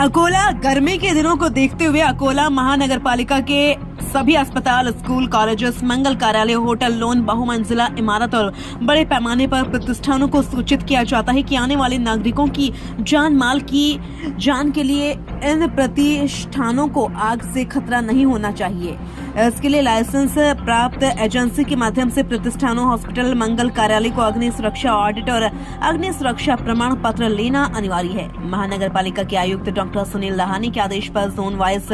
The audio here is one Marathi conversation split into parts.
अकोला गर्मी के दिनों को देखते हुए अकोला महानगर पालिका के सभी अस्पताल, स्कूल, कॉलेजेस, मंगल कार्यालय, होटल, लोन, बहुमंजिला इमारत और बड़े पैमाने पर प्रतिष्ठानों को सूचित किया जाता है कि आने वाले नागरिकों की जान माल की जान के लिए इन प्रतिष्ठानों को आग से खतरा नहीं होना चाहिए। इसके लिए लाइसेंस प्राप्त एजेंसी के माध्यम से प्रतिष्ठानों, हॉस्पिटल, मंगल कार्यालय को अग्नि सुरक्षा ऑडिट और अग्नि सुरक्षा प्रमाण पत्र लेना अनिवार्य है। महानगर पालिका के आयुक्त डॉक्टर सुनील लहानी के आदेश पर zone wise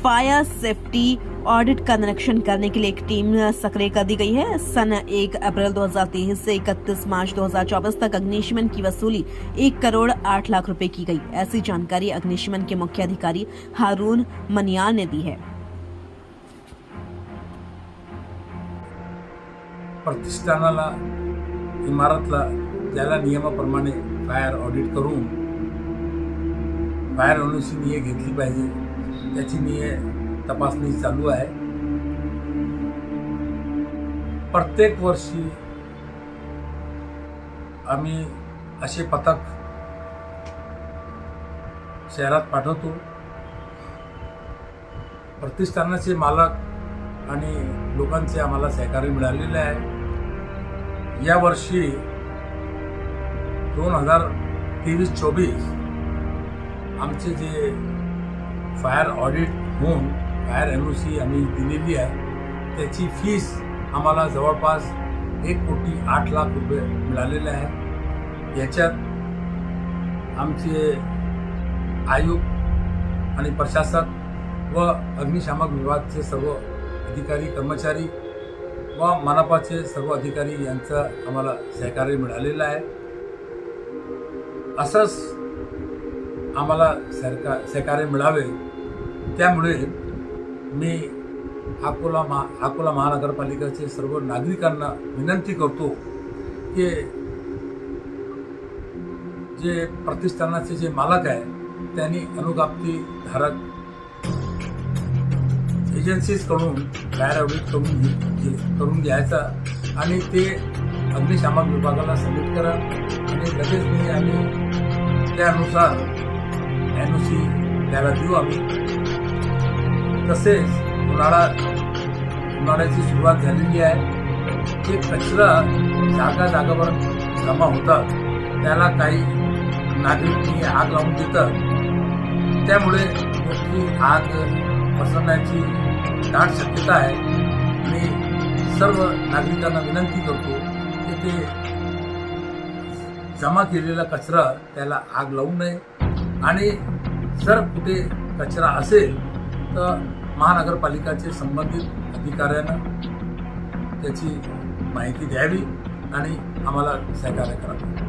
fire safety audit का निरीक्षण करने के लिए एक टीम सक्रिय कर दी गई है। सन 1 अप्रैल 2023 से 31 मार्च 2024 तक अग्निशमन की वसूली 1 करोड़ 8 लाख रुपए की गई। ऐसी जानकारी अग्निशमन के मुख्य अधिकारी हारून मनियार ने दी है। प्रतिष्ठानाला, इमारतला ज्याला नियमाप्रमाणे फायर ऑडिट करून फायर एनओसी निये घेतली पाहिजे त्याची निये तपासणी चालू आहे। प्रत्येक वर्षी आम्ही असे पथक शहरात पाठवतो। प्रतिष्ठानाचे मालक आणि लोकांचे आम्हाला सहकार्य मिळालेले आहे। या वर्षी 2023-24 आमचे जे फायर ऑडिट होऊन फायर एनओसी आम्ही दिलेली आहे त्याची फीस आम्हाला जवळपास 1 कोटी 8 लाख रुपये मिळालेले आहे। याच्यात आमचे आयुक्त आणि प्रशासक व अग्निशामक विभागाचे सर्व अधिकारी, कर्मचारी व मनपाचे सर्व अधिकारी यांचं आम्हाला सहकार्य मिळालेलं आहे। असंच आम्हाला सहकार्य मिळावे त्यामुळे मी अकोला महानगरपालिकेचे सर्व नागरिकांना विनंती करतो की जे प्रतिष्ठानाचे जे मालक आहे त्यांनी अनुज्ञापत्री धारक एजन्सीजकडून फायर ऑडिट करून घ्यायचा आणि ते अग्निशामक विभागाला सबमिट करा आणि लगेच मी आम्ही त्यानुसार एनओसी त्याला देऊ आम्ही। तसेच उन्हाळ्याची सुरुवात झालेली आहे। जे कचरा जागावर जमा होतात त्याला काही नागरिकांनी आग लावून देतात, त्यामुळे मोठी आग पसरण्याची दाट शक्यता आहे। मी सर्व नागरिकांना विनंती करतो की ते जमा केलेला कचरा त्याला आग लावू नये आणि जर कुठे कचरा असेल तर महानगरपालिकाचे संबंधित अधिकाऱ्यांना त्याची माहिती द्यावी आणि आम्हाला सहकार्य करावे।